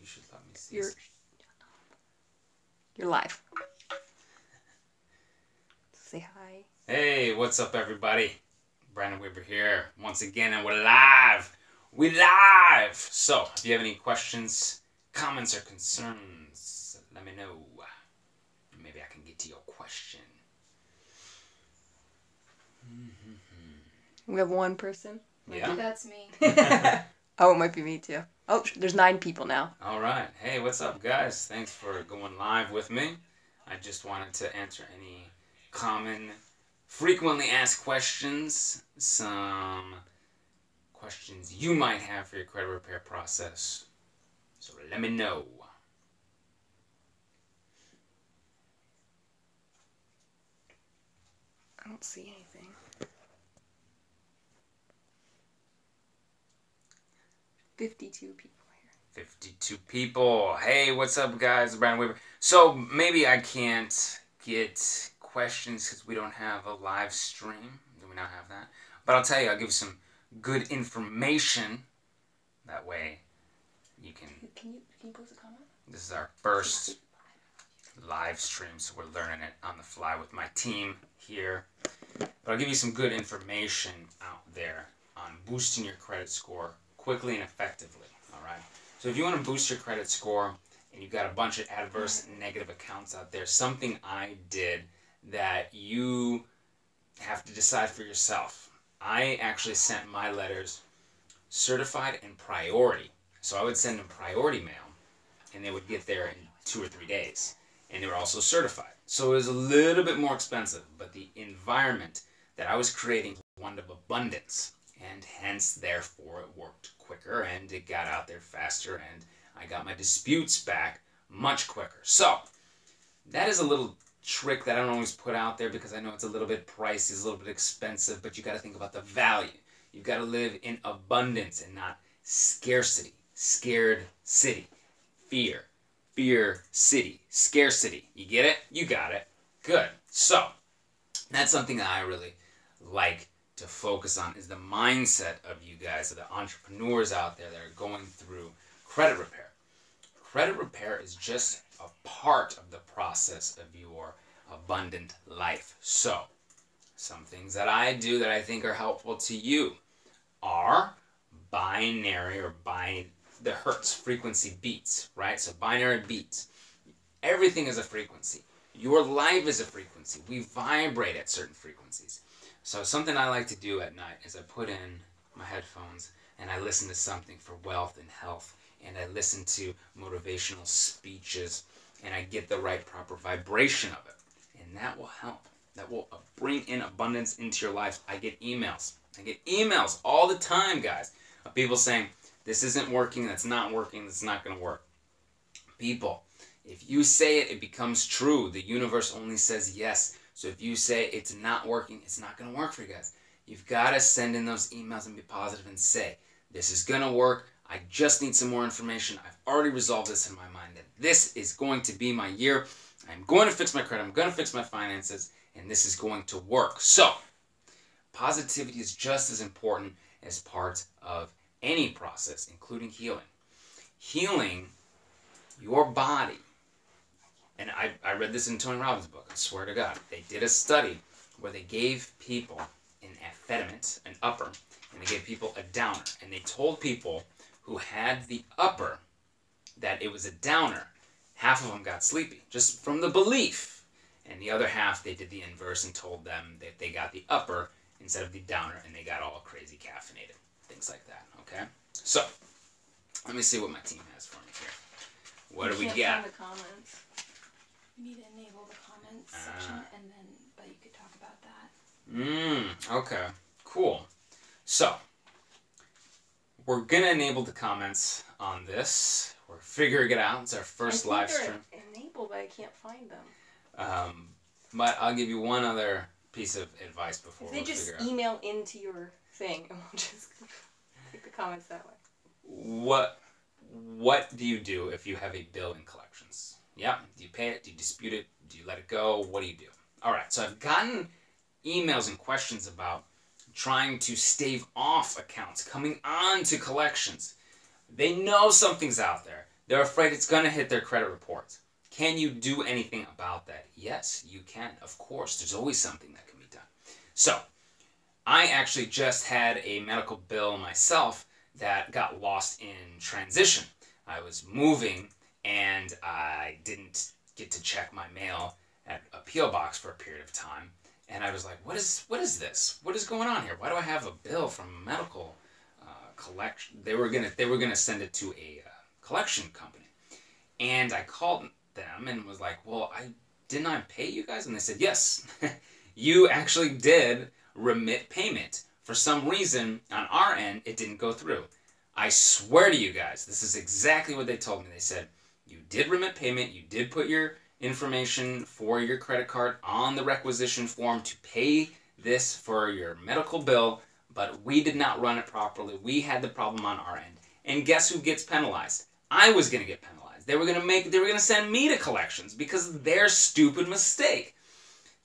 should let me see. You're live. Say hi. Hey, what's up, everybody? Brandon Weber here once again, and we're live. We live. So, if you have any questions, comments, or concerns, let me know. Maybe I can get to your question. We have one person. Yeah. That's me. Oh, it might be me too. Oh, there's 9 people now. All right. Hey, what's up, guys? Thanks for going live with me. I just wanted to answer any common, frequently asked questions, some questions you might have for your credit repair process. So let me know. I don't see anything. 52 people here. 52 people. Hey, what's up, guys? Brandon Weber. So maybe I can't get questions because we don't have a live stream. Do we not have that? But I'll tell you, I'll give you some good information. That way you can... Can you post a comment? This is our first live stream, so we're learning it on the fly with my team here. But I'll give you some good information out there on boosting your credit score quickly and effectively, all right? So if you want to boost your credit score and you've got a bunch of adverse negative accounts out there, something I did that you have to decide for yourself. I actually sent my letters certified and priority. So I would send them priority mail, and they would get there in 2 or 3 days. And they were also certified. So it was a little bit more expensive, but the environment that I was creating was one of abundance. And hence, therefore, it worked quicker, and it got out there faster, and I got my disputes back much quicker. So that is a little trick that I don't always put out there because I know it's a little bit pricey, it's a little bit expensive, but you got to think about the value. You've got to live in abundance and not scarcity. Scared city. Fear. Fear city. Scarcity. You get it? You got it. Good. So, that's something that I really like to focus on is the mindset of you guys, of the entrepreneurs out there that are going through credit repair. Credit repair is just a part of the process of your abundant life. So, some things that I do that I think are helpful to you are binary or the Hertz frequency beats, right? So binary beats. Everything is a frequency. Your life is a frequency. We vibrate at certain frequencies. So something I like to do at night is I put in my headphones and I listen to something for wealth and health, and I listen to motivational speeches, and I get the right proper vibration of it. And that will help. That will bring in abundance into your life. I get emails. I get emails all the time, guys, of people saying, this isn't working, that's not working, that's not going to work. People, if you say it, it becomes true. The universe only says yes. So if you say it's not working, it's not going to work for you guys. You've got to send in those emails and be positive and say, this is going to work. I just need some more information. I've already resolved this in my mind that this is going to be my year. I'm going to fix my credit. I'm going to fix my finances. And this is going to work. So, positivity is just as important as part of any process, including healing. Healing your body. And I read this in Tony Robbins' book, I swear to God. They did a study where they gave people an amphetamine, an upper, and they gave people a downer. And they told people who had the upper that it was a downer. Half of them got sleepy, just from the belief. And the other half, they did the inverse and told them that they got the upper instead of the downer, and they got all crazy caffeinated. Things like that, okay? So, let me see what my team has for me here. What do we got? Find the comments. You need to enable the comments section, but you could talk about that. Okay, cool. So, we're going to enable the comments on this. We're figuring it out. It's our first live stream. They're enabled, but I can't find them. But I'll give you one other piece of advice before we figure out. They just email into your thing, and we'll just take the comments that way. What do you do if you have a bill in collections? Yeah, do you pay it? Do you dispute it? Do you let it go? What do you do? All right, so I've gotten emails and questions about trying to stave off accounts coming on to collections. They know something's out there. They're afraid it's going to hit their credit reports. Can you do anything about that? Yes, you can. Of course, there's always something that can be done. So, I actually just had a medical bill myself that got lost in transition. I was moving and I didn't get to check my mail at a P.O. box for a period of time. And I was like, what is this? What is going on here? Why do I have a bill from a medical collection? They were gonna send it to a collection company. And I called them and was like, well, didn't I pay you guys? And they said, yes, you actually did remit payment. For some reason, on our end, it didn't go through. I swear to you guys, this is exactly what they told me. They said, you did remit payment, you did put your information for your credit card on the requisition form to pay this for your medical bill, but we did not run it properly. We had the problem on our end. And guess who gets penalized? I was going to get penalized. They were going to send me to collections because of their stupid mistake.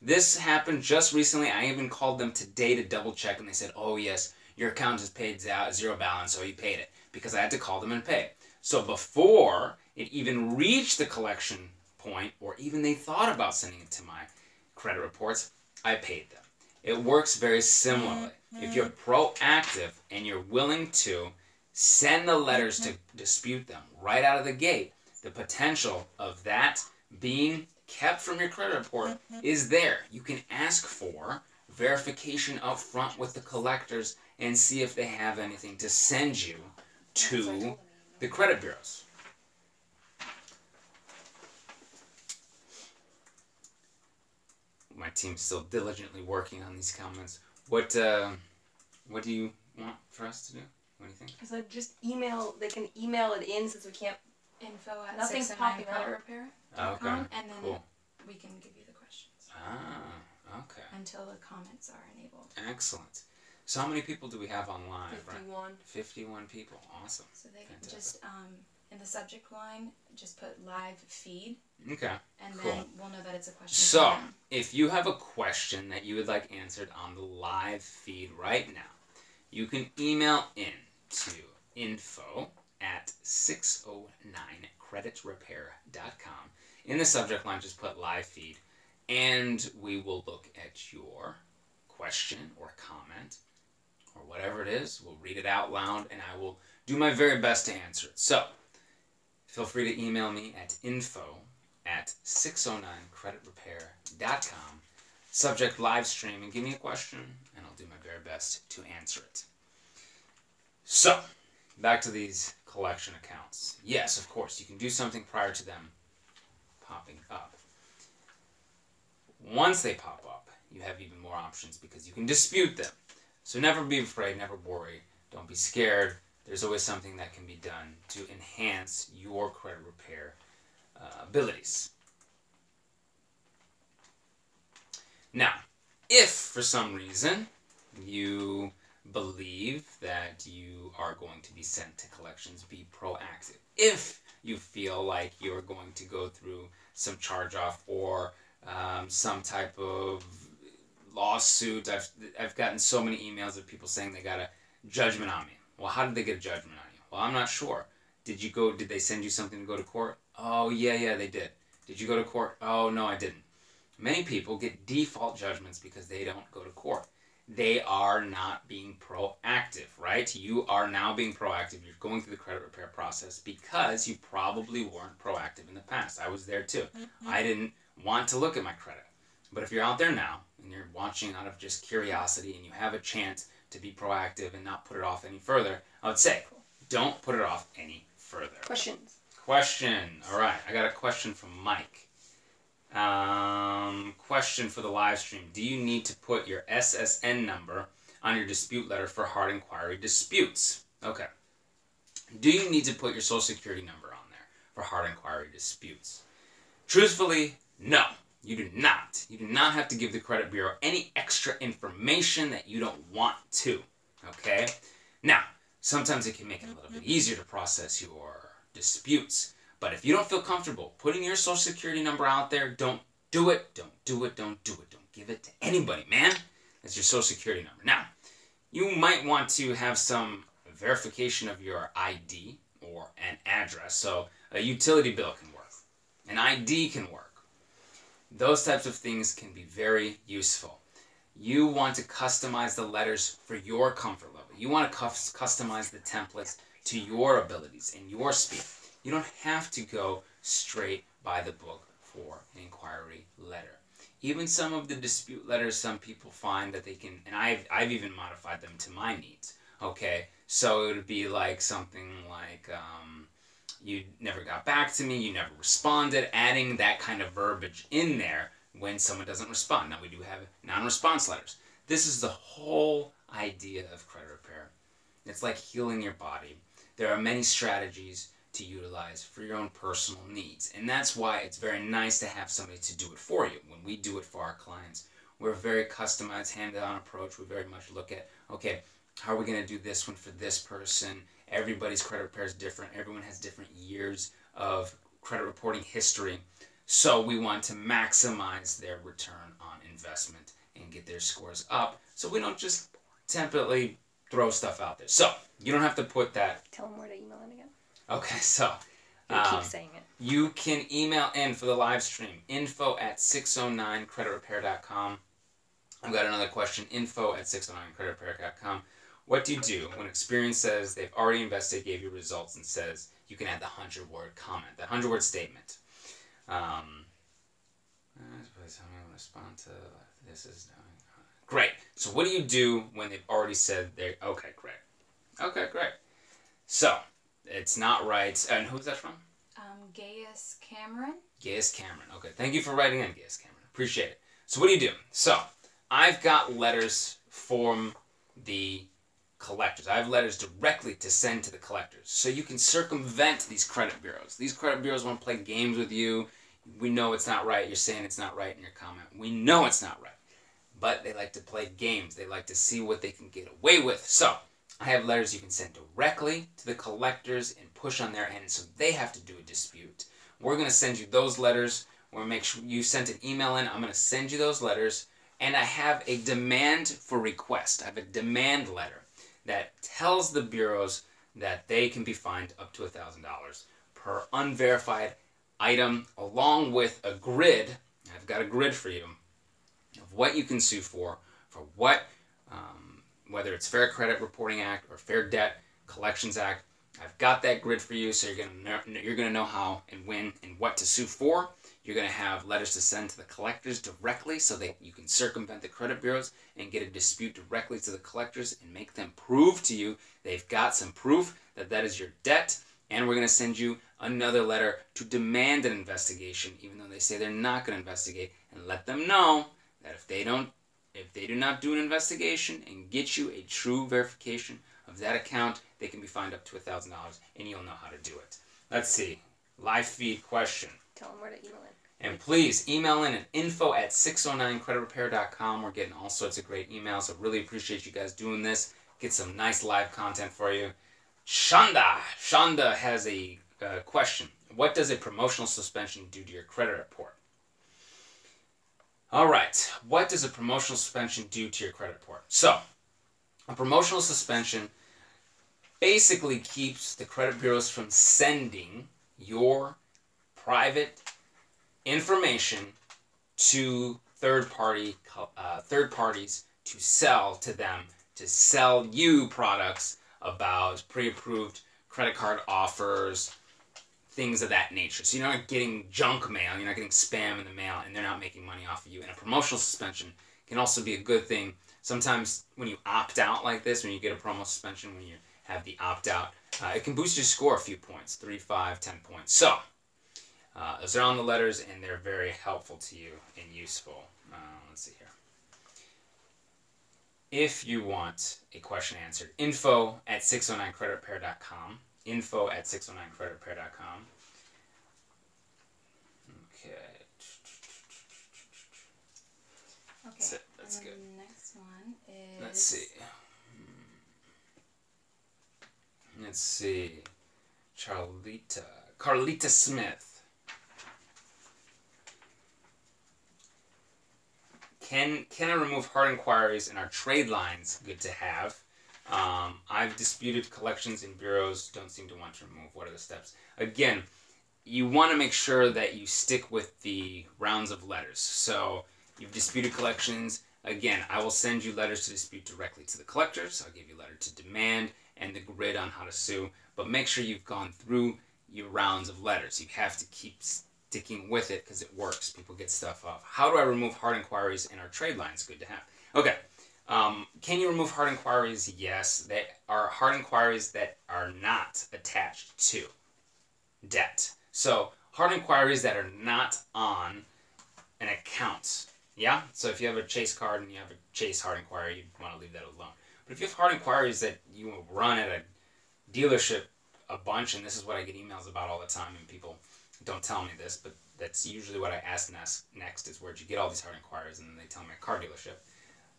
This happened just recently. I even called them today to double check, and they said, oh yes, your account is paid zero balance, so you paid it, because I had to call them and pay. So before it even reached the collection point, or even they thought about sending it to my credit reports, I paid them. It works very similarly. If you're proactive and you're willing to send the letters to dispute them right out of the gate, the potential of that being kept from your credit report is there. You can ask for verification up front with the collectors and see if they have anything to send you to the credit bureaus. My team's still diligently working on these comments. What do you want for us to do? What do you think? I said just email. They can email it in since we can't. Info at Nothing's popping up. creditrepair.com, Okay, and then cool. we can give you the questions Okay. until the comments are enabled. Excellent. So how many people do we have online? 51. 51 people. Awesome. So they can Fantastic. just in the subject line just put live feed, Okay. and Cool. then we'll know that it's a question. So, for them. if you have a question that you would like answered on the live feed right now, you can email in to info@609creditrepair.com. In the subject line, just put live feed, and we will look at your question or comment or whatever it is. We'll read it out loud, and I will do my very best to answer it. So, feel free to email me at info@609creditrepair.com. Subject live stream, and give me a question, and I'll do my very best to answer it. So, back to these collection accounts. Yes, of course, you can do something prior to them popping up. Once they pop up, you have even more options because you can dispute them. So never be afraid, never worry, don't be scared. There's always something that can be done to enhance your credit repair abilities. Now, if for some reason you believe that you are going to be sent to collections, be proactive. If you feel like you're going to go through some charge-off or some type of lawsuit, I've gotten so many emails of people saying they got a judgment on me. Well, how did they get a judgment on you? Well, I'm not sure. Did they send you something to go to court? Oh, yeah, they did. Did you go to court? Oh, no, I didn't. Many people get default judgments because they don't go to court. They are not being proactive, right? You are now being proactive. You're going through the credit repair process because you probably weren't proactive in the past. I was there too. I didn't want to look at my credit. But if you're out there now and you're watching out of just curiosity and you have a chance to be proactive and not put it off any further, I would say, don't put it off any further. Questions. Question. All right, I got a question from Mike. Question for the live stream. Do you need to put your SSN number on your dispute letter for hard inquiry disputes? Okay. Do you need to put your social security number on there for hard inquiry disputes? Truthfully, no. You do not. You do not have to give the credit bureau any extra information that you don't want to. Okay? Now, sometimes it can make it a little bit easier to process your disputes. But if you don't feel comfortable putting your social security number out there, don't do it. Don't do it. Don't do it. Don't give it to anybody, man. That's your social security number. Now, you might want to have some verification of your ID or an address. So A utility bill can work. An ID can work. Those types of things can be very useful. You want to customize the letters for your comfort level. You want to customize the templates to your abilities and your speed. You don't have to go straight by the book for an inquiry letter. Even some of the dispute letters, some people find that they can, and I've even modified them to my needs. Okay, so it would be like something like, you never got back to me, you never responded, adding that kind of verbiage in there when someone doesn't respond. Now we do have non-response letters. This is the whole idea of credit repair. It's like healing your body. There are many strategies to utilize for your own personal needs. And that's why it's very nice to have somebody to do it for you. When we do it for our clients, we're a very customized, hand-on approach. We very much look at, okay, how are we going to do this one for this person? Everybody's credit repair is different. Everyone has different years of credit reporting history. So we want to maximize their return on investment and get their scores up. So we don't just temporarily throw stuff out there. So you don't have to put that. Tell them where to email in again. Okay, so You keep saying it. you can email in for the live stream, info@609creditrepair.com. I've got another question, info@609creditrepair.com. What do you do when Experian says they've already invested, gave you results, and says you can add the 100-word comment, that 100-word statement? Respond to this is great. So what do you do when they've already said they're okay, great. Okay, great. So it's not right. And who's that from? Gaius Cameron. Gaius Cameron. Okay, thank you for writing in, Gaius Cameron. Appreciate it. So what do you do? So I've got letters from the collectors. I have letters directly to send to the collectors. So you can circumvent these credit bureaus. These credit bureaus want to play games with you. We know it's not right. You're saying it's not right in your comment. We know it's not right. But they like to play games. They like to see what they can get away with. So I have letters you can send directly to the collectors and push on their end so they have to do a dispute. We're going to send you those letters. We're going to make sure you sent an email in. I'm going to send you those letters. And I have a demand for request. I have a demand letter that tells the bureaus that they can be fined up to $1,000 per unverified item, along with a grid. I've got a grid for you of what you can sue for what, whether it's Fair Credit Reporting Act or Fair Debt Collections Act. I've got that grid for you, so you're gonna know how and when and what to sue for. You're gonna have letters to send to the collectors directly, so that you can circumvent the credit bureaus and get a dispute directly to the collectors and make them prove to you they've got some proof that that is your debt. And we're gonna send you another letter to demand an investigation, even though they say they're not gonna investigate, and let them know that if they do not do an investigation and get you a true verification of that account, they can be fined up to $1,000, and you'll know how to do it. Let's see. Live feed question. Tell them where to email in. And please email in at info@609creditrepair.com. We're getting all sorts of great emails. I really appreciate you guys doing this. Get some nice live content for you. Shonda has a question. What does a promotional suspension do to your credit report? All right. What does a promotional suspension do to your credit report? So, a promotional suspension basically keeps the credit bureaus from sending your private information to third parties to sell to them, to sell you products about pre-approved credit card offers, things of that nature. So you're not getting junk mail, you're not getting spam in the mail, and they're not making money off of you. And a promotional suspension can also be a good thing. Sometimes when you opt out like this, when you get a promo suspension, when you have the opt-out, it can boost your score a few points, 3, 5, 10 points. So, those are on the letters, and they're very helpful to you and useful. Let's see here. If you want a question answered, info@609creditrepair.com. info@609creditrepair.com. Okay. That's good. The next one is... Let's see. Carlita Smith. Can I remove hard inquiries in our trade lines? Good to have. I've disputed collections in bureaus. Don't seem to want to remove. What are the steps? Again, you want to make sure that you stick with the rounds of letters. So you've disputed collections. Again, I will send you letters to dispute directly to the collectors. I'll give you a letter to demand and the grid on how to sue. But make sure you've gone through your rounds of letters. You have to keep sticking with it because it works. People get stuff off. How do I remove hard inquiries in our trade lines? Good to have. Okay. Can you remove hard inquiries? Yes. They are hard inquiries that are not attached to debt. So hard inquiries that are not on an account. Yeah? So if you have a Chase card and you have a Chase hard inquiry, you want to leave that alone. But if you have hard inquiries that you run at a dealership a bunch, and this is what I get emails about all the time, and people don't tell me this, but that's usually what I ask next is where'd you get all these hard inquiries, and then they tell me a car dealership.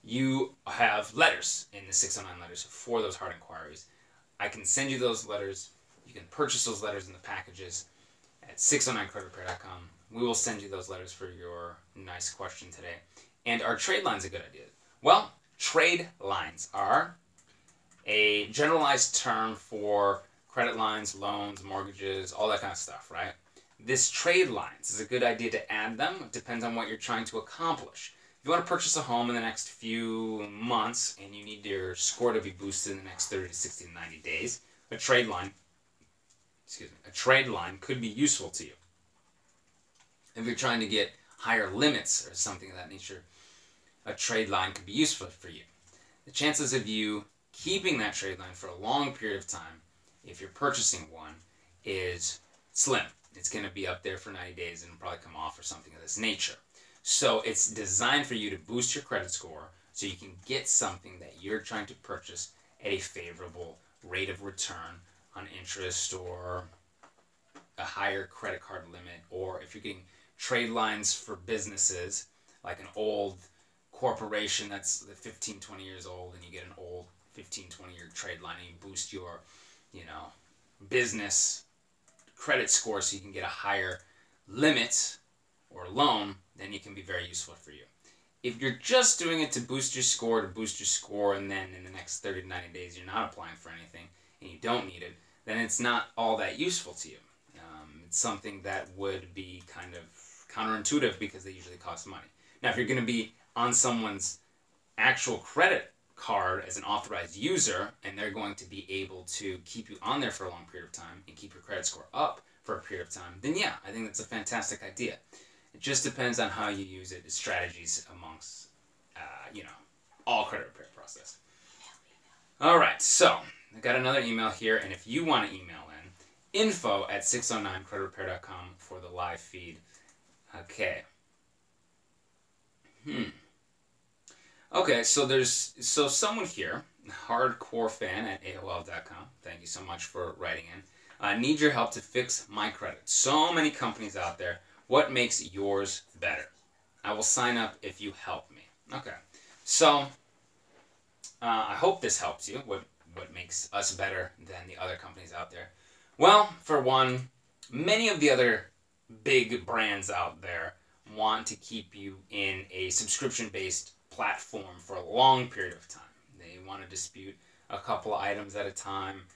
You have letters in the 609 letters for those hard inquiries. I can send you those letters. You can purchase those letters in the packages at 609creditrepair.com. We will send you those letters for your nice question today. And our trade line's a good idea. Well, trade lines are a generalized term for credit lines, loans, mortgages, all that kind of stuff, right? This trade lines is a good idea to add them. It depends on what you're trying to accomplish. If you want to purchase a home in the next few months and you need your score to be boosted in the next 30 to 60 to 90 days, a trade line could be useful to you. If you're trying to get higher limits or something of that nature, a trade line could be useful for you. The chances of you keeping that trade line for a long period of time, if you're purchasing one, is slim. It's going to be up there for 90 days and it'll probably come off or something of this nature. So it's designed for you to boost your credit score so you can get something that you're trying to purchase at a favorable rate of return on interest or a higher credit card limit, or if you're getting trade lines for businesses like an old corporation that's 15, 20 years old and you get an old 15, 20-year trade line and you boost your, business credit score so you can get a higher limit or loan, then it can be very useful for you. If you're just doing it to boost your score, and then in the next 30 to 90 days you're not applying for anything and you don't need it, then it's not all that useful to you. It's something that would be kind of counterintuitive because they usually cost money. Now, if you're going to be on someone's actual credit card as an authorized user and they're going to be able to keep you on there for a long period of time and keep your credit score up for a period of time, then yeah, I think that's a fantastic idea. It just depends on how you use it, the strategies amongst, all credit repair process. All right, so I got another email here, and if you want to email in, info@609creditrepair.com for the live feed. Okay. Okay, so someone here, hardcore fan at AOL.com, thank you so much for writing in. I need your help to fix my credit. So many companies out there. What makes yours better? I will sign up if you help me. Okay, so I hope this helps you. What makes us better than the other companies out there? Well, for one, many of the other big brands out there want to keep you in a subscription-based platform for a long period of time. They want to dispute a couple of items at a time.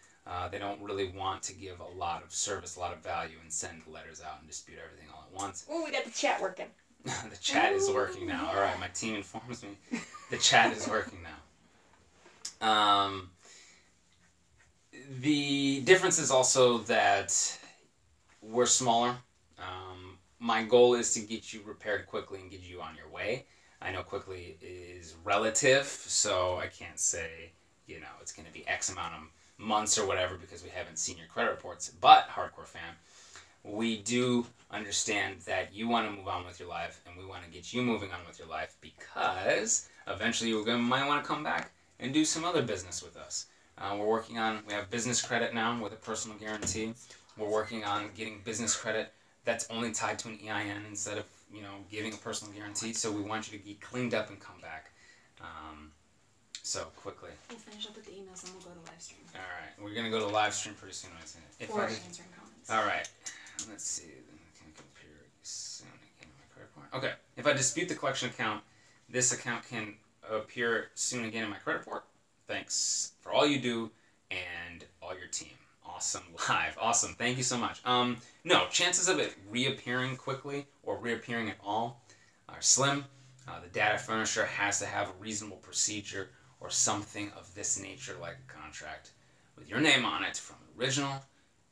They don't really want to give a lot of service, a lot of value, and send letters out and dispute everything all at once. Oh, we got the chat working. The chat is working now. All right, my team informs me the chat is working now. The difference is also that we're smaller. My goal is to get you repaired quickly and get you on your way. I know quickly is relative, so I can't say, it's going to be X amount of months or whatever because we haven't seen your credit reports. But, hardcore fan, we do understand that you want to move on with your life, and we want to get you moving on with your life because eventually you might want to come back and do some other business with us. We have business credit now with a personal guarantee. We're working on getting business credit that's only tied to an EIN instead of, giving a personal guarantee. So we want you to get cleaned up and come back. So quickly. We'll finish up with the emails and we'll go to live stream. All right. We're going to go to live stream pretty soon. Or answering comments. All right. Let's see. I can compare soon again in my credit report. Okay. If I dispute the collection account, this account can appear soon again in my credit report. Thanks for all you do and all your team. Awesome. Live. Awesome. Thank you so much. No, chances of it reappearing quickly or reappearing at all are slim. The data furnisher has to have a reasonable procedure or something of this nature, like a contract with your name on it from the original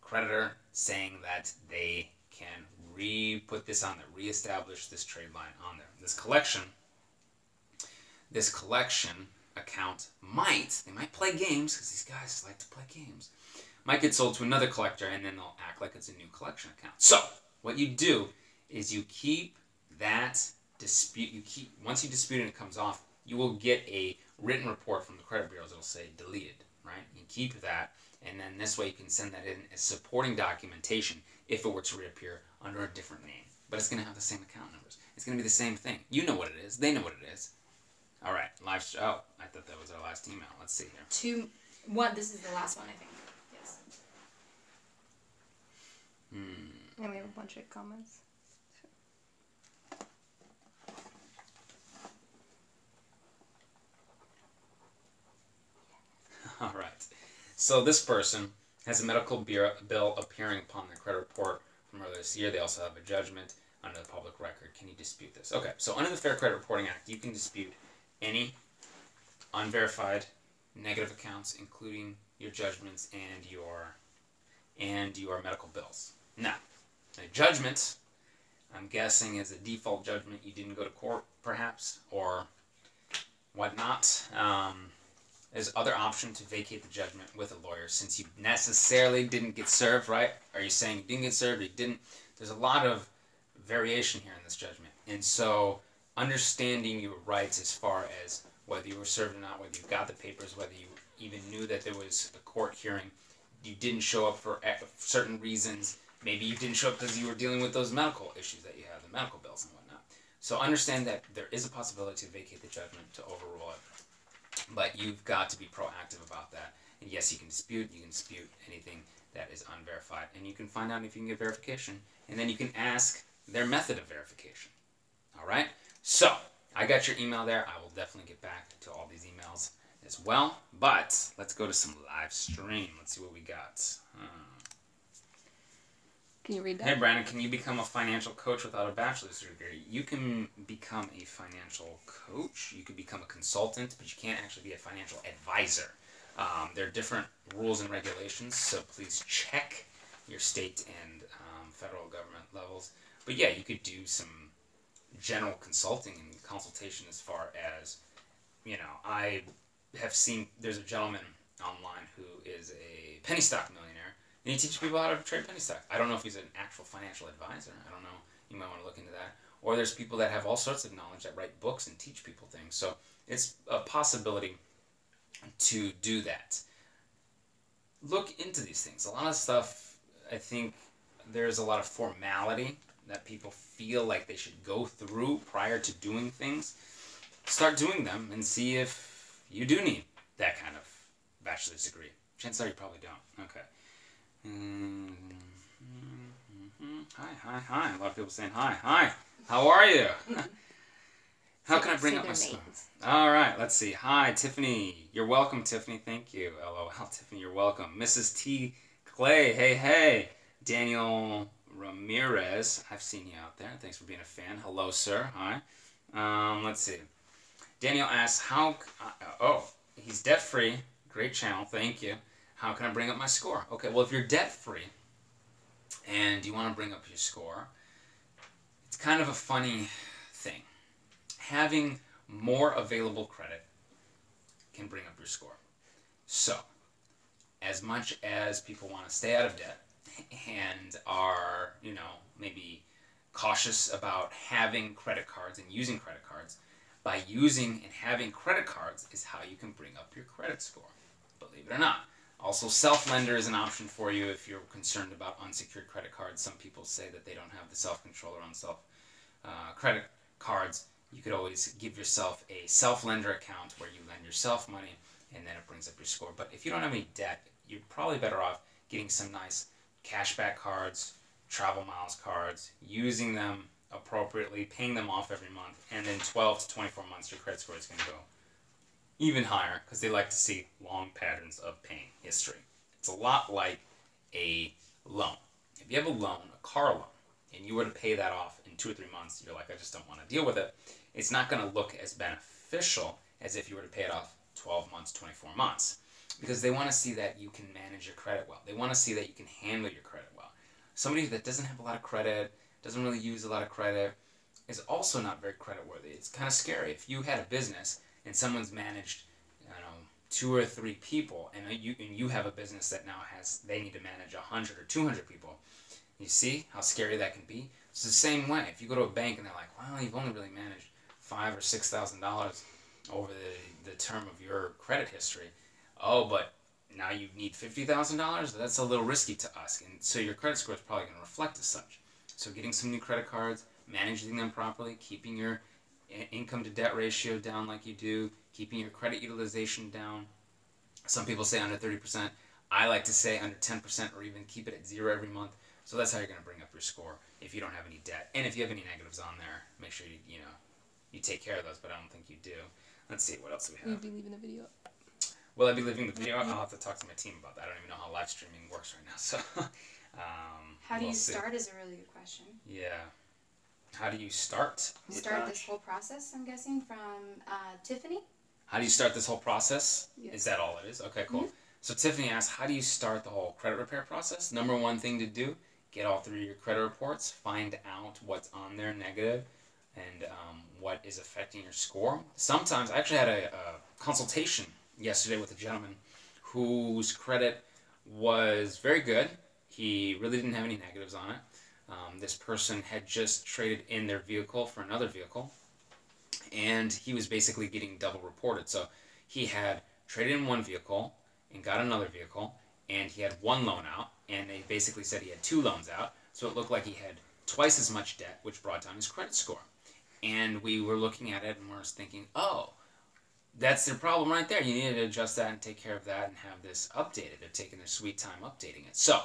creditor saying that they can put this on there, reestablish this trade line on there. This collection account they might play games, because these guys like to play games, might get sold to another collector, and then they'll act like it's a new collection account. So what you do is you keep that dispute. Once you dispute it and it comes off, you will get a written report from the credit bureaus. It'll say deleted, right? You keep that, and then this way you can send that in as supporting documentation if it were to reappear under a different name. But it's going to have the same account numbers. It's going to be the same thing. You know what it is. They know what it is. All right. I thought that was our last email. Let's see here. This is the last one, I think. Yes. And we have a bunch of comments. All right. So this person has a medical bill appearing upon their credit report from earlier this year. They also have a judgment under the public record. Can you dispute this? Okay. So under the Fair Credit Reporting Act, you can dispute any unverified negative accounts, including your judgments and your medical bills. Now, a judgment, I'm guessing, is a default judgment. You didn't go to court, perhaps, or whatnot. There's other option to vacate the judgment with a lawyer, since you necessarily didn't get served, right? Are you saying you didn't get served or you didn't? There's a lot of variation here in this judgment. And so understanding your rights as far as whether you were served or not, whether you got the papers, whether you even knew that there was a court hearing, you didn't show up for certain reasons. Maybe you didn't show up because you were dealing with those medical issues that you have, the medical bills and whatnot. So understand that there is a possibility to vacate the judgment, to overrule it. But you've got to be proactive about that. And yes, you can dispute anything that is unverified. And you can find out if you can get verification. And then you can ask their method of verification. All right? So, I got your email there. I will definitely get back to all these emails as well. But let's go to some live stream. Let's see what we got. Can you read that? Hey, Brandon, can you become a financial coach without a bachelor's degree? You can become a financial coach. You can become a consultant, but you can't actually be a financial advisor. There are different rules and regulations, so please check your state and federal government levels. But yeah, you could do some general consulting and consultation as far as, I have seen, there's a gentleman online who is a penny stock millionaire, and he teaches people how to trade penny stock. I don't know if he's an actual financial advisor. I don't know. You might want to look into that. Or there's people that have all sorts of knowledge that write books and teach people things. So it's a possibility to do that. Look into these things. A lot of stuff, I think there's a lot of formality that people feel like they should go through prior to doing things. Start doing them and see if you do need that kind of bachelor's degree. Chances are you probably don't. Okay. Hi. A lot of people saying hi. How are you? How can I bring up my score? All right, let's see. Hi, Tiffany. You're welcome, Tiffany. Thank you. LOL, Tiffany, you're welcome. Mrs. T. Clay. Hey. Daniel Ramirez. I've seen you out there. Thanks for being a fan. Hello, sir. Hi. Let's see. Daniel asks, he's debt-free. Great channel. Thank you. How can I bring up my score? Okay, well, if you're debt-free and you want to bring up your score, it's kind of a funny thing. Having more available credit can bring up your score. So, as much as people want to stay out of debt and are, maybe cautious about having credit cards and using credit cards, by using and having credit cards is how you can bring up your credit score, believe it or not. Also, self-lender is an option for you if you're concerned about unsecured credit cards. Some people say that they don't have the self-control around credit cards. You could always give yourself a self-lender account where you lend yourself money and then it brings up your score. But if you don't have any debt, you're probably better off getting some nice cashback cards, travel miles cards, using them appropriately, paying them off every month, and then 12 to 24 months your credit score is going to go even higher because they like to see long patterns of paying history. It's a lot like a loan. If you have a loan, a car loan, and you were to pay that off in 2 or 3 months, you're like, I just don't want to deal with it. It's not going to look as beneficial as if you were to pay it off 12 months, 24 months. Because they want to see that you can manage your credit well. They want to see that you can handle your credit well. Somebody that doesn't have a lot of credit, doesn't really use a lot of credit, is also not very credit worthy. It's kind of scary. If you had a business and someone's managed, 2 or 3 people, and you have a business that now they need to manage 100 or 200 people, you see how scary that can be? It's the same way. If you go to a bank and they're like, well, you've only really managed $5,000 or $6,000 over the term of your credit history. Oh, but now you need $50,000? That's a little risky to us. And so your credit score is probably going to reflect as such. So getting some new credit cards, managing them properly, keeping your income to debt ratio down like you do, keeping your credit utilization down. Some people say under 30%. I like to say under 10% or even keep it at 0 every month. So that's how you're going to bring up your score if you don't have any debt. And if you have any negatives on there, make sure you take care of those, but I don't think you do. Let's see, what else do we have? Will you be leaving the video up? Will I be leaving the video? I'll have to talk to my team about that. I don't even know how live streaming works right now. So, How do we'll you see. start is a really good question. Yeah. How do you start? Start this whole process, I'm guessing, from Tiffany? How do you start this whole process? Yes. Is that all it is? Okay, cool. Mm-hmm. So Tiffany asks, how do you start the whole credit repair process? Number one thing to do, get all 3 of your credit reports, find out what's on there negative, and what is affecting your score. Sometimes, I actually had a consultation yesterday with a gentleman whose credit was very good. He really didn't have any negatives on it. This person had just traded in their vehicle for another vehicle, and he was basically getting double reported. So he had traded in one vehicle and got another vehicle, and he had one loan out, and they basically said he had 2 loans out, so it looked like he had twice as much debt, which brought down his credit score. And we were looking at it and we were thinking, oh, that's their problem right there. You need to adjust that and take care of that and have this updated. They're taking their sweet time updating it. So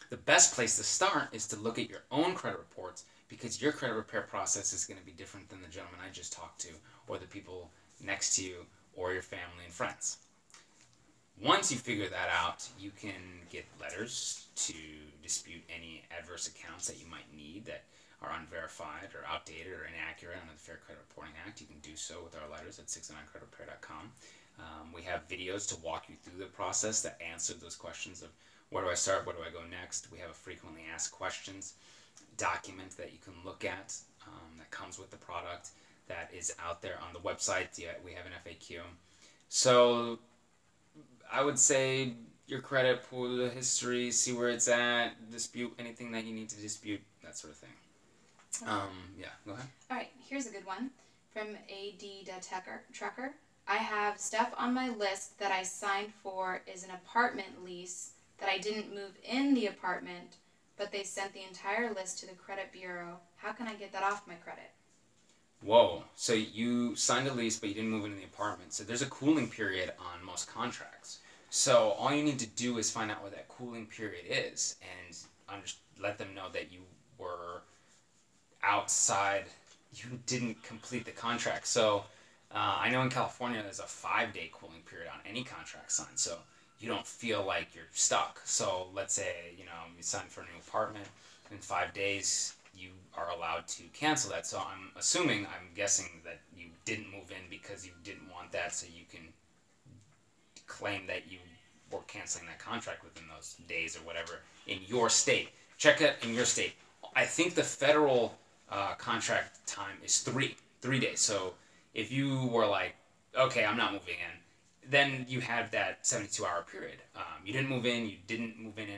the best place to start is to look at your own credit reports, because your credit repair process is going to be different than the gentleman I just talked to, or the people next to you, or your family and friends. Once you figure that out, you can get letters to dispute any adverse accounts that you might need that are unverified or outdated or inaccurate under the Fair Credit Reporting Act. You can do so with our letters at 609creditrepair.com. We have videos to walk you through the process that answer those questions of where do I start, where do I go next. We have a frequently asked questions document that you can look at that comes with the product that is out there on the website. Yeah, we have an FAQ. So I would say your credit, pull the history, see where it's at, dispute anything that you need to dispute, that sort of thing. Yeah, go ahead. Alright, here's a good one from AD Trucker. I have stuff on my list that I signed for is an apartment lease that I didn't move in the apartment, but they sent the entire list to the credit bureau. How can I get that off my credit? Whoa, so you signed a lease but you didn't move into the apartment. So there's a cooling period on most contracts. So all you need to do is find out what that cooling period is and let them know that you were outside, you didn't complete the contract. So I know in California there's a 5-day cooling period on any contract signed, so you don't feel like you're stuck. So let's say you signed for a new apartment, in 5 days you are allowed to cancel that. So I'm guessing that you didn't move in because you didn't want that, so you can claim that you were canceling that contract within those days or whatever in your state. Check it in your state. I think the federal contract time is 3 days. So if you were like, okay, I'm not moving in, then you have that 72-hour period. You didn't move in,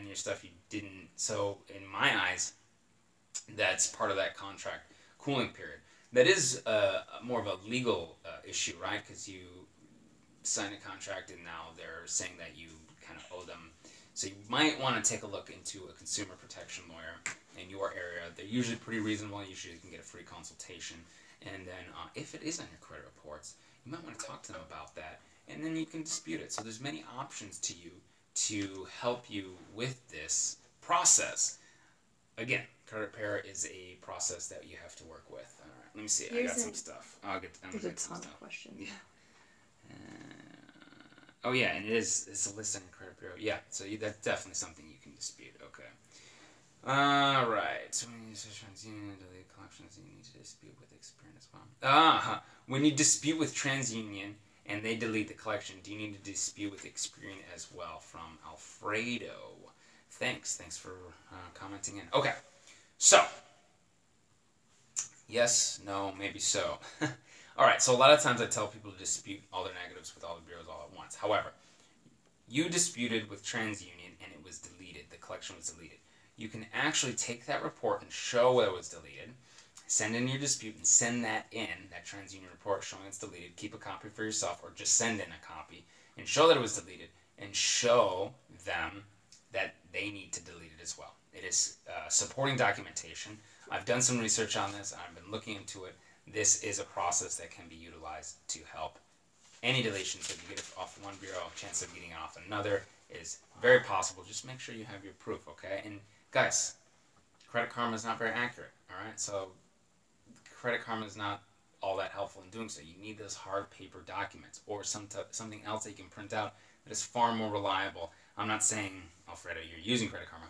your stuff, you didn't. So in my eyes, that's part of that contract cooling period. That is more of a legal issue, right? Because you sign a contract and now they're saying that you kind of owe them. So you might want to take a look into a consumer protection lawyer in your area. They're usually pretty reasonable. Usually you can get a free consultation. And then if it is on your credit reports, you might want to talk to them about that. And then you can dispute it. So there's many options to you to help you with this process. Again, credit repair is a process that you have to work with. All right, let me see. I got some stuff. I'll get There's a some ton stuff. of questions. Yeah. Oh yeah, and it's a list on your credit bureau. Yeah, so that's definitely something you can dispute. Okay. All right. So when you say TransUnion delete collections, you need to dispute with Experian as well. When you dispute with TransUnion and they delete the collection, do you need to dispute with Experian as well? From Alfredo. Thanks for commenting in. Okay. So yes, no, maybe so. All right. So a lot of times I tell people to dispute all their negatives with all the bureaus all at once. However, you disputed with TransUnion and it was deleted. The collection was deleted. You can actually take that report and show that it was deleted, send in your dispute and send that in, that TransUnion report showing it's deleted, keep a copy for yourself or just send in a copy and show that it was deleted and show them that they need to delete it as well. It is supporting documentation. I've done some research on this. I've been looking into it. This is a process that can be utilized to help any deletions. If you get it off one bureau, chance of getting it off another is very possible. Just make sure you have your proof, okay? And guys, Credit Karma is not very accurate, all right? So Credit Karma is not all that helpful in doing so. You need those hard paper documents or something else that you can print out that is far more reliable. I'm not saying, Alfredo, you're using Credit Karma,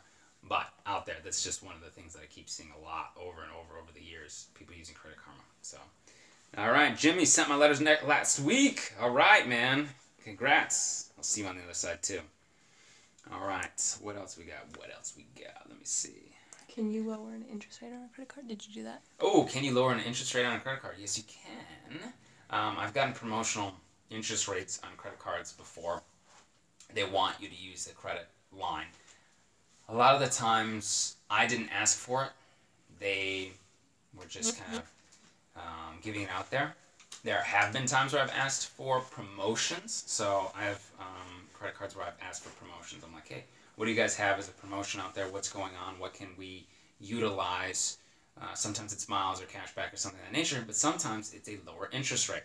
but out there, that's just one of the things that I keep seeing a lot over and over the years, people using Credit Karma. So, all right, Jimmy sent my letters last week. All right, man. Congrats. I'll see you on the other side, too. All right. What else we got? Let me see. Can you lower an interest rate on a credit card? Did you do that? Oh, can you lower an interest rate on a credit card? Yes, you can. I've gotten promotional interest rates on credit cards before. They want you to use the credit line. A lot of the times, I didn't ask for it. They were just kind of giving it out there. There have been times where I've asked for promotions. So I have credit cards where I've asked for promotions. I'm like, hey, what do you guys have as a promotion out there? What's going on? What can we utilize? Sometimes it's miles or cash back or something of that nature, but sometimes it's a lower interest rate.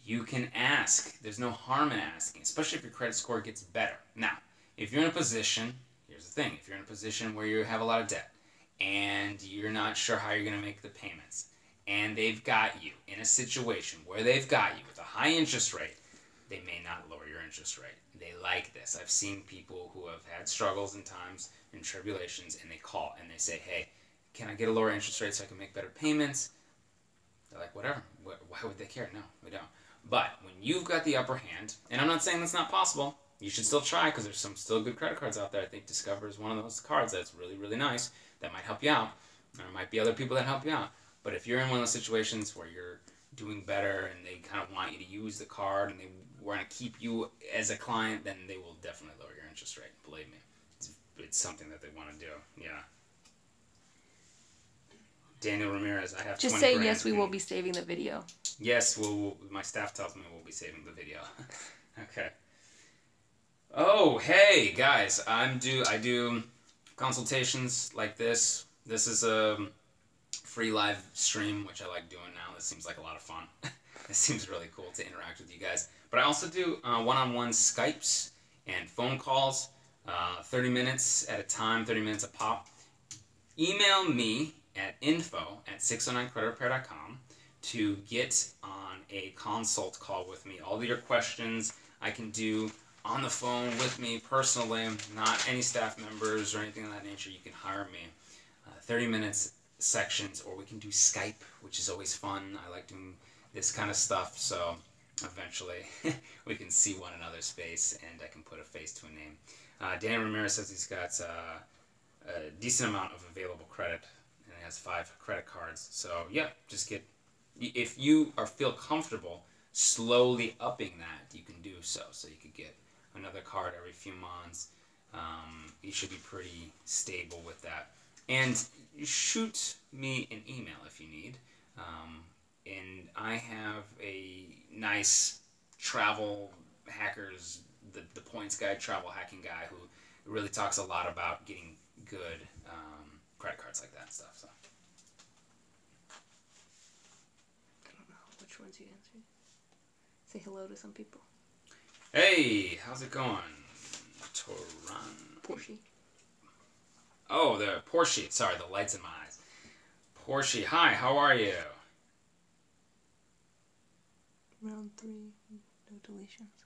You can ask. There's no harm in asking, especially if your credit score gets better. Now, if you're in a position, here's the thing, if you're in a position where you have a lot of debt and you're not sure how you're going to make the payments, and they've got you in a situation where they've got you with a high interest rate, they may not lower your interest rate. They like this. I've seen people who have had struggles and times and tribulations, and they call and they say, hey, can I get a lower interest rate so I can make better payments? They're like, whatever. Why would they care? No, we don't. But when you've got the upper hand, and I'm not saying that's not possible, you should still try because there's some still good credit cards out there. I think Discover is one of those cards that's really, really nice that might help you out. There might be other people that help you out. But if you're in one of those situations where you're doing better and they kind of want you to use the card and they want to keep you as a client, then they will definitely lower your interest rate. Believe me. It's something that they want to do. Yeah. Daniel Ramirez, I have Just 20 say grand. yes, we will be saving the video. Yes, my staff tells me we'll be saving the video. Okay. Oh, hey, guys. I do consultations like this. This is a free live stream, which I like doing now. This seems like a lot of fun. It seems really cool to interact with you guys. But I also do one-on-one Skypes and phone calls, 30 minutes at a time, 30 minutes a pop. Email me at info@609creditrepair.com to get on a consult call with me. All of your questions I can do on the phone with me personally, not any staff members or anything of that nature. You can hire me. 30 minutes sections, or we can do Skype, which is always fun. I like doing this kind of stuff, so eventually we can see one another's face and I can put a face to a name. Dan Ramirez says he's got a decent amount of available credit and he has 5 credit cards. So yeah, just get, if you feel comfortable slowly upping that, you can do so. So you could get another card every few months. You should be pretty stable with that. And shoot me an email if you need. And I have a nice travel hackers, the points guy, travel hacking guy who really talks a lot about getting good credit cards like that and stuff. So. I don't know which ones you answered. Say hello to some people. Hey, how's it going? Toron. Porsche. Oh, the Porsche. Sorry, the light's in my eyes. Porsche, hi, how are you? Round 3, no deletions.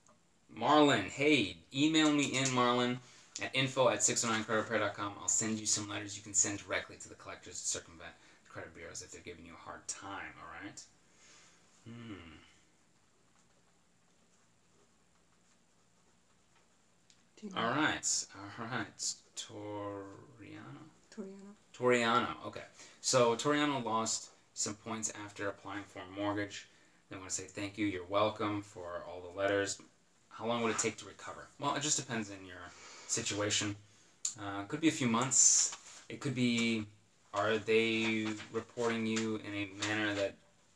Marlon, hey, email me in, Marlon, at info@609creditrepair.com. I'll send you some letters you can send directly to the collectors to circumvent the credit bureaus if they're giving you a hard time, all right? All right. Toriano. Okay. So Toriano lost some points after applying for a mortgage. They want to say thank you. You're welcome for all the letters. How long would it take to recover? Well, it just depends on your situation. It could be a few months. It could be, are they reporting you in a manner that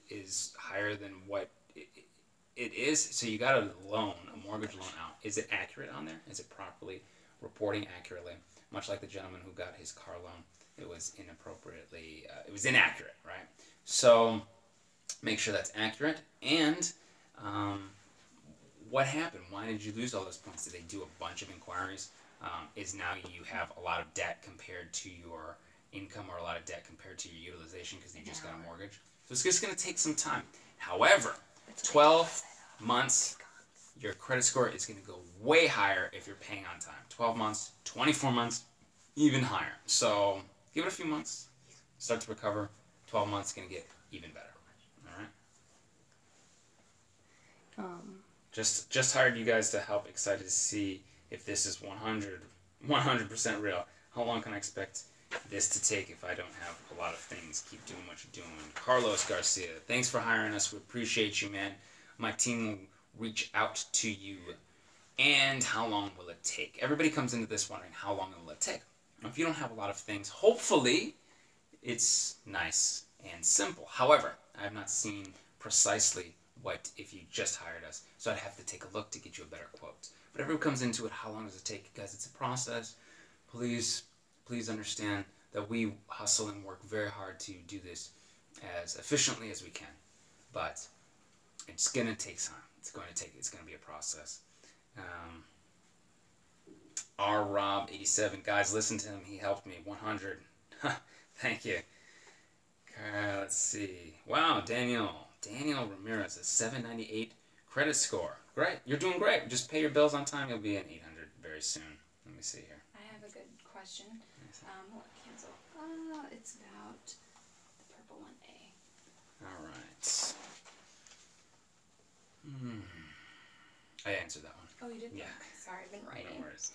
is higher than what it is? So you got a loan, a mortgage loan out. Is it accurate on there? Is it properly reporting accurately? Much like the gentleman who got his car loan, it was inappropriately, it was inaccurate, right? So make sure that's accurate. And what happened? Why did you lose all those points? Did they do a bunch of inquiries? Is now you have a lot of debt compared to your income or a lot of debt compared to your utilization because you just got a mortgage? So it's just going to take some time. However, 12 months, your credit score is going to go way higher if you're paying on time. 12 months, 24 months, even higher. So give it a few months, start to recover. 12 months is going to get even better. All right? Just hired you guys to help. Excited to see if this is 100% real. How long can I expect this to take if I don't have a lot of things? Keep doing what you're doing. Carlos Garcia, thanks for hiring us. We appreciate you, man. My team will reach out to you. And how long will it take? Everybody comes into this wondering, how long will it take? If you don't have a lot of things, hopefully it's nice and simple. However, I have not seen precisely what if you just hired us, so I'd have to take a look to get you a better quote. But everyone comes into it, how long does it take? Guys, it's a process. Please understand that we hustle and work very hard to do this as efficiently as we can. But it's going to take time. It's going to be a process. R. Rob 87, guys, listen to him. He helped me 100. Thank you. Let's see. Wow, Daniel Ramirez, a 798 credit score. Great, you're doing great. Just pay your bills on time. You'll be at 800 very soon. Let me see here. I have a good question. What cancel? It's about the purple one A. All right. I answered that one. Oh, you did? Yeah. Sorry, I've been writing. No worries.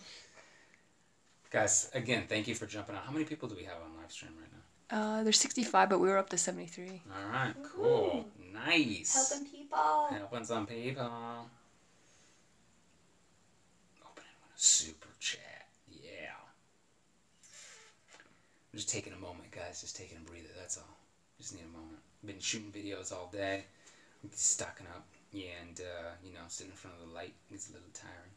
Guys, again, thank you for jumping on. How many people do we have on live stream right now? There's 65, but we were up to 73. All right, cool. Nice. Helping people. Helping some people. Opening with a super chat. Yeah. I'm just taking a moment, guys. Just taking a breather. That's all. Just need a moment. Been shooting videos all day. I'm stocking up. Yeah, and, sitting in front of the light gets a little tiring.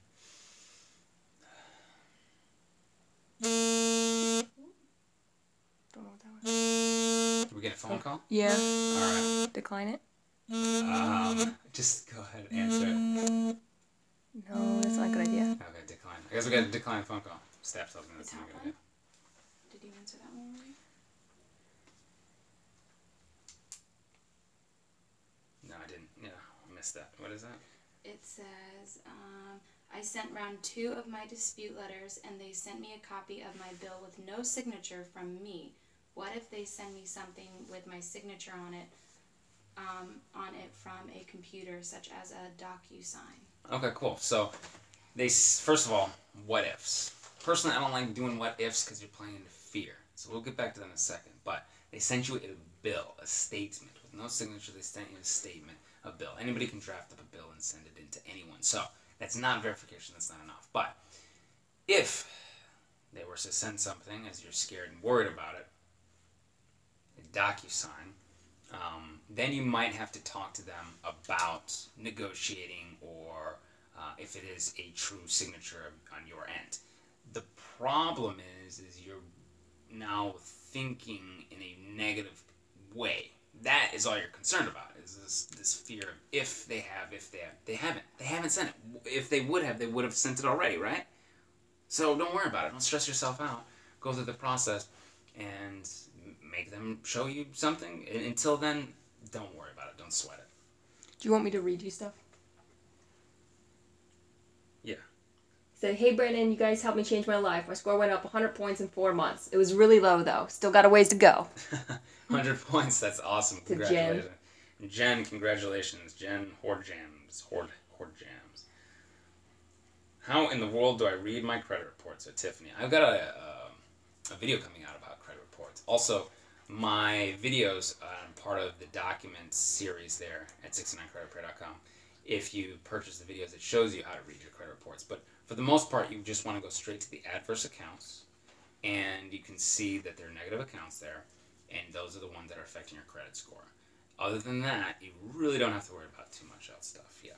Don't know what that was. Did we get a phone call? Yeah. All right. Decline it? Just go ahead and answer it. No, that's not a good idea. Okay, decline. I guess we got a decline phone call. Staff tells me that's not a good idea. Did you answer that one already? No, I didn't. Yeah, I missed that. What is that? It says, I sent round 2 of my dispute letters, and they sent me a copy of my bill with no signature from me. What if they send me something with my signature on it from a computer, such as a DocuSign? Okay, cool. So, first of all, what ifs. Personally, I don't like doing what ifs because you're playing into fear. So we'll get back to that in a second. But they sent you a bill, a statement with no signature. They sent you a statement, a bill. Anybody can draft up a bill and send it in to anyone. So that's not verification. That's not enough. But if they were to send something as you're scared and worried about it, a DocuSign, then you might have to talk to them about negotiating or if it is a true signature on your end. The problem is you're now thinking in a negative way. That is all you're concerned about, is this fear of if they have. They haven't sent it. If they would have sent it already, right? So don't worry about it. Don't stress yourself out. Go through the process and make them show you something. And until then, don't worry about it. Don't sweat it. Do you want me to read you stuff? Said, hey Brandon, you guys helped me change my life. My score went up 100 points in 4 months. It was really low though. Still got a ways to go. 100 points. That's awesome. To Jen. Congratulations. Jen, congratulations. Jen Hordjams. Hordjams. How in the world do I read my credit reports? So Tiffany, I've got a video coming out about credit reports. Also, my videos are part of the documents series there at 69creditrepair.com. If you purchase the videos, it shows you how to read your credit reports. But for the most part, you just want to go straight to the adverse accounts, and you can see that there are negative accounts there, and those are the ones that are affecting your credit score. Other than that, you really don't have to worry about too much else stuff. Yeah.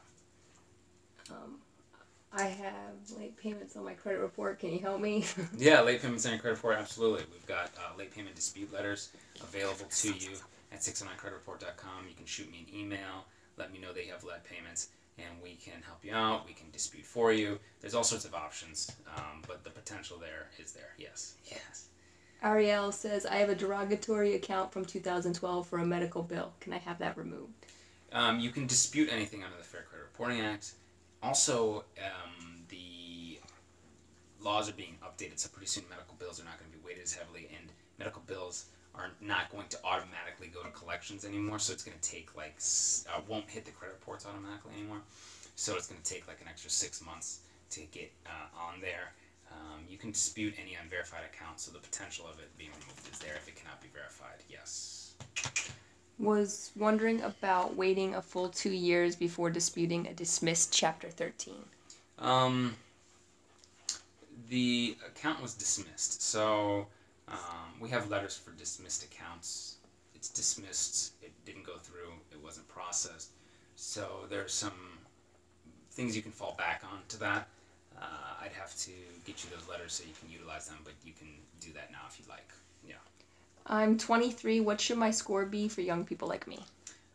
I have late payments on my credit report. Can you help me? Yeah, late payments on your credit report, absolutely. We've got late payment dispute letters available to you at 609creditreport.com. You can shoot me an email, let me know that you have late payments, and we can help you out. We can dispute for you. There's all sorts of options, but the potential there is there. Yes. Yes. Ariel says, I have a derogatory account from 2012 for a medical bill. Can I have that removed? You can dispute anything under the Fair Credit Reporting Act. Also, the laws are being updated, so pretty soon medical bills are not going to be weighted as heavily, and medical bills are not going to automatically go to collections anymore, so it's going to take won't hit the credit reports automatically anymore, so it's going to take like an extra 6 months to get on there. You can dispute any unverified account, so the potential of it being removed is there if it cannot be verified. Yes. Was wondering about waiting a full 2 years before disputing a dismissed Chapter 13. The account was dismissed, so we have letters for dismissed accounts. It's dismissed, it didn't go through, it wasn't processed, so there's some things you can fall back on to that. I'd have to get you those letters so you can utilize them, but you can do that now if you'd like. Yeah. I'm 23. What should my score be for young people like me?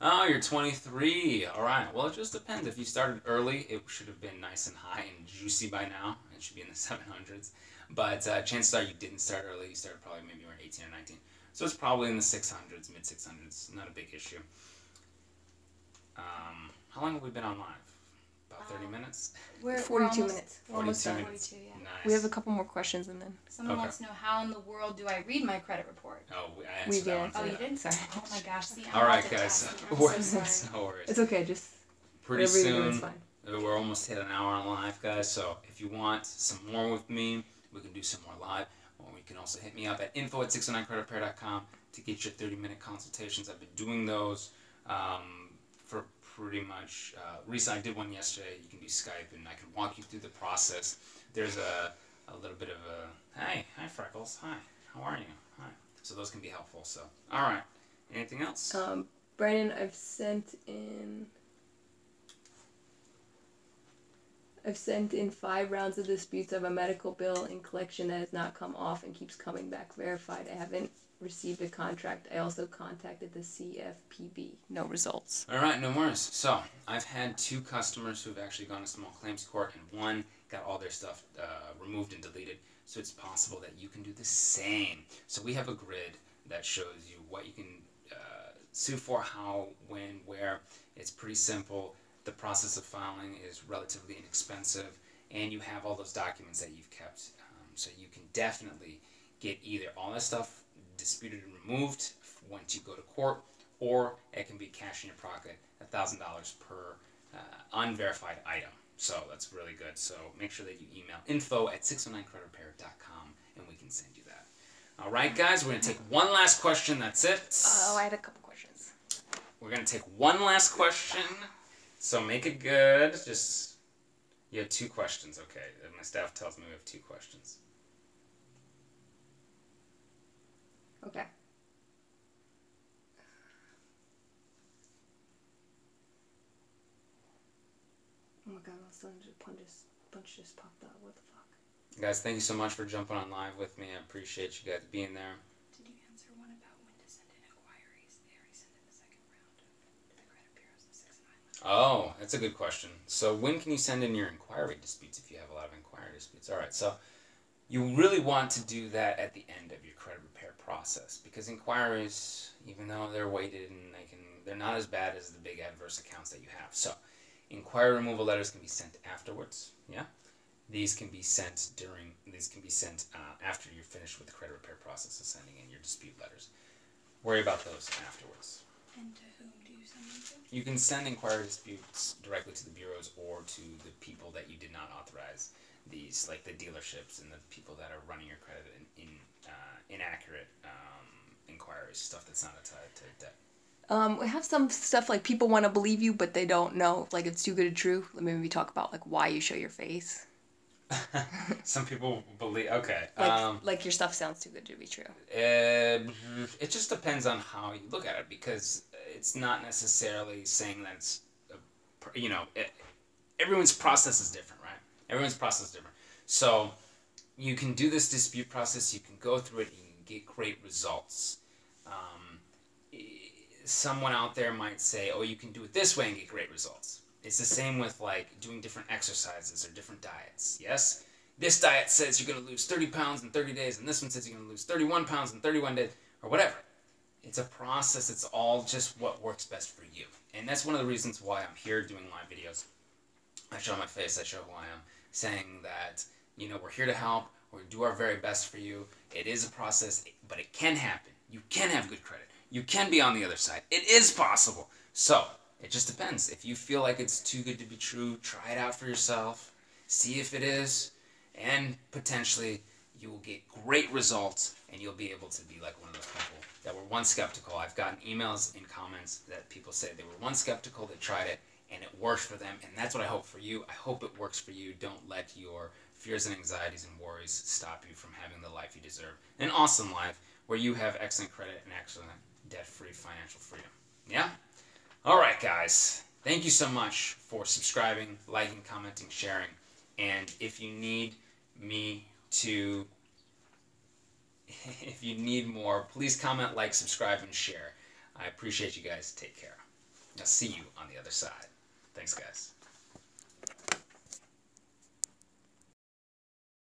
Oh, you're 23. All right. Well, it just depends. If you started early, it should have been nice and high and juicy by now. It should be in the 700s. But chances are you didn't start early. You started probably maybe around 18 or 19. So it's probably in the 600s, mid 600s. Not a big issue. How long have we been on live? About 30 minutes? We're 42 almost, minutes. We're almost 42 done. minutes. 42, yeah. Nice. We have a couple more questions and then... Someone Okay. wants to know, how in the world do I read my credit report? Oh, I We answered that did. one. Oh, for you that. did? Sorry. Oh my gosh, see, I'm All right, guys. multitasking. I'm so sorry. No worries. It's okay, just Pretty whatever you're doing soon, is fine. we're almost hit an hour on live, guys. So if you want some more with me, we can do some more live. Or you can also hit me up at info@609creditrepair.com to get your 30-minute consultations. I've been doing those for pretty much recently. I did one yesterday. You can do Skype, and I can walk you through the process. There's a little bit of a hi Freckles, hi, how are you? Hi. So those can be helpful. So all right, anything else? Brandon, I've sent in 5 rounds of disputes of a medical bill in collection that has not come off and keeps coming back verified. I haven't received a contract. I also contacted the CFPB. No results. All right, no worries. So I've had 2 customers who've actually gone to small claims court, and one got all their stuff removed and deleted. So it's possible that you can do the same. So we have a grid that shows you what you can sue for, how, when, where. It's pretty simple. The process of filing is relatively inexpensive, and you have all those documents that you've kept. So you can definitely get either all that stuff disputed and removed once you go to court, or it can be cash in your pocket, $1,000 per unverified item. So that's really good. So make sure that you email info@609creditrepair.com, and we can send you that. All right, guys, we're going to take one last question. That's it. Oh, I had a couple questions. We're going to take one last question. So make it good. You have 2 questions, okay. My staff tells me we have 2 questions. Okay. Oh my god, my son's punch just popped out. What the fuck? Guys, thank you so much for jumping on live with me. I appreciate you guys being there. Did you answer one about when to send in inquiries? They already sent in the second round to the credit bureaus, the 6 and 9. Oh, that's a good question. So when can you send in your inquiry disputes if you have a lot of inquiry disputes? All right, so you really want to do that at the end of your credit repair process, because inquiries, even though they're weighted and they're not as bad as the big adverse accounts that you have. So inquiry removal letters can be sent afterwards, yeah? These can be sent after you're finished with the credit repair process of sending in your dispute letters. Worry about those afterwards. And to whom do you send them to? You can send inquiry disputes directly to the bureaus or to the people that you did not authorize. These, like the dealerships and the people that are running your credit in inaccurate inquiries, stuff that's not tied to debt. We have some stuff like people want to believe you, but they don't know. Like it's too good to true. Let me maybe talk about like why you show your face. Some people believe. Okay. Like your stuff sounds too good to be true. It just depends on how you look at it, because it's not necessarily saying that it's, everyone's process is different, right? Everyone's process is different. So you can do this dispute process. You can go through it. You can get great results. Someone out there might say, "Oh, you can do it this way and get great results." It's the same with like doing different exercises or different diets. Yes, this diet says you're going to lose 30 pounds in 30 days, and this one says you're going to lose 31 pounds in 31 days, or whatever. It's a process. It's all just what works best for you, and that's one of the reasons why I'm here doing live videos. I show my face. I show who I am, saying that we're here to help. We do our very best for you. It is a process, but it can happen. You can have good credit. You can be on the other side. It is possible. So it just depends. If you feel like it's too good to be true, try it out for yourself. See if it is. And potentially you will get great results, and you'll be able to be like one of those people that were once skeptical. I've gotten emails and comments that people say they were once skeptical, they tried it, and it worked for them. And that's what I hope for you. I hope it works for you. Don't let your fears and anxieties and worries stop you from having the life you deserve. An awesome life where you have excellent credit and excellent debt-free financial freedom. Yeah? All right, guys. Thank you so much for subscribing, liking, commenting, sharing. And if you need more, please comment, like, subscribe, and share. I appreciate you guys. Take care. I'll see you on the other side. Thanks, guys.